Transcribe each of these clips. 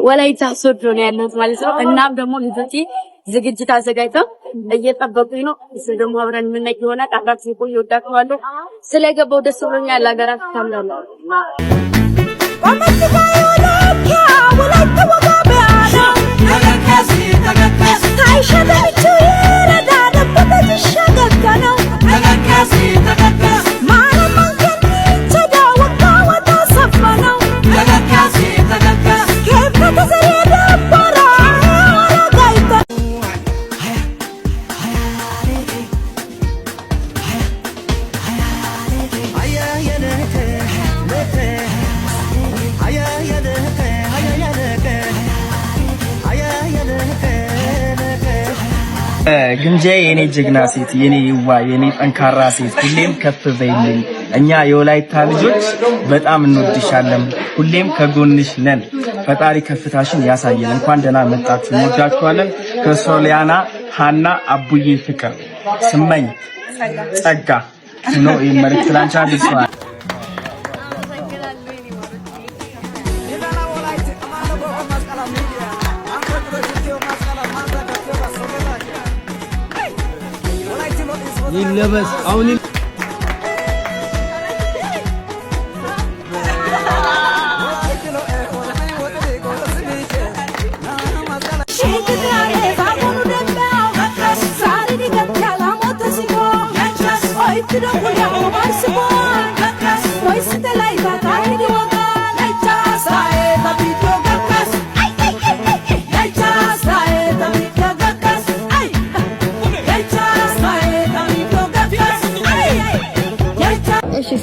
ወላይታ ሶዶ ነው ያለሁት ማለት ነው። እናም ደግሞ ልጆቼ ዝግጅት አዘጋጅተው እየጠበቁኝ ነው። እሱ ደግሞ አብረን ምን ይሆናል አብራችሁ ቆዩ። ወዳችኋለሁ። ስለገባው ደስ ብሎኛል። አገራችሁ ታምራለሁ። ግንጃዬ የኔ ጀግና ሴት የኔ ይዋ የኔ ጠንካራ ሴት ሁሌም ከፍ በይልኝ። እኛ የወላይታ ልጆች በጣም እንወድሻለን፣ ሁሌም ከጎንሽ ነን። ፈጣሪ ከፍታሽን ያሳየን። እንኳን ደህና መጣችሁ፣ እንወዳችኋለን። ከሶሊያና ሃና አቡዬ ፍቅር ስመኝ ጸጋ ነው ይመርክ ላንቻ ዲስዋን ይለበስ አሁን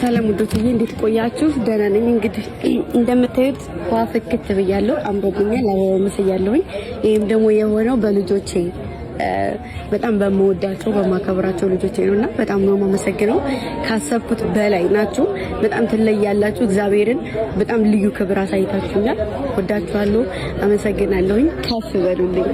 ሰላም ወዶትዬ እንዴት ቆያችሁ? ደህና ነኝ። እንግዲህ እንደምታዩት ዋፍክት ብያለሁ፣ አምሮብኛል፣ አበባ መስያለሁኝ። ይሄም ደግሞ የሆነው በልጆቼ በጣም በመወዳቸው በማከብራቸው ልጆቼ ነውና በጣም ነው የማመሰግነው። ካሰብኩት በላይ ናችሁ። በጣም ትለያላችሁ። እግዚአብሔርን በጣም ልዩ ክብር አሳይታችሁኛል። ወዳችኋለሁ። አመሰግናለሁኝ። ከፍ በሉልኝ።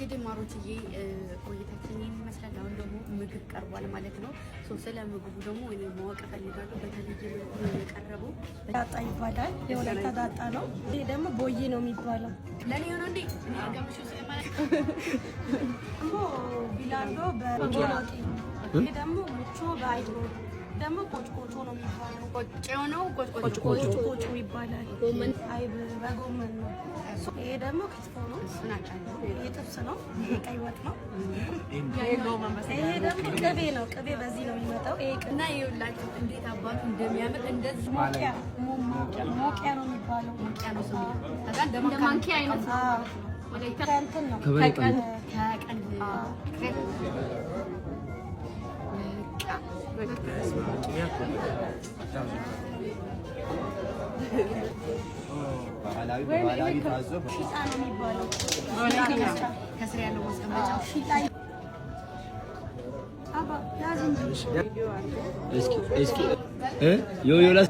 እንግዲህ ማሮችዬ ቆይታችን ይመስላል። አሁን ደግሞ ምግብ ቀርቧል ማለት ነው። ስለ ምግቡ ደግሞ እኔ ማወቅ ፈልጋለሁ። በተለይ የቀረበው ዳጣ ይባላል። የወላይታ ዳጣ ነው። ይሄ ደግሞ ቦዬ ነው የሚባለው። ለኔ ነው እንዴ? እኔ አጋምሽ ስለማለት ቢላንዶ በጆሎቲ ይሄ ደግሞ ሙቾ ባይሮ ደግሞ ቆጭቆጮ ነው የሚባለው። ቆጭቆጮ ነው። ቆጭቆጮ ይባላል። ጎመን አይብ በጎመን ነው። ይሄ ደግሞ ክትፎ ነው። ይሄ ጥብስ ነው። ይሄ ቀይ ወጥ ነው። ይሄ ደግሞ ቅቤ ነው። ቅቤ በዚህ ነው የሚመጣው። ይሄ እና ይኸውላችሁ እንዴት አባቱ እንደሚያምር እንደዚህ ሞቂያ ነው የሚባለው። ሞቂያ ነው ሰው ታዲያ ደግሞ ማንኪያ አይነት ነው። ወደ እንትን ነው ከቀን ባህላዊ ታዞ ሺጣ ነው የሚባለው። ከስር ያለው ማስቀመጫው ሺጣ አባ ያዝን እስኪ ዮዮላስ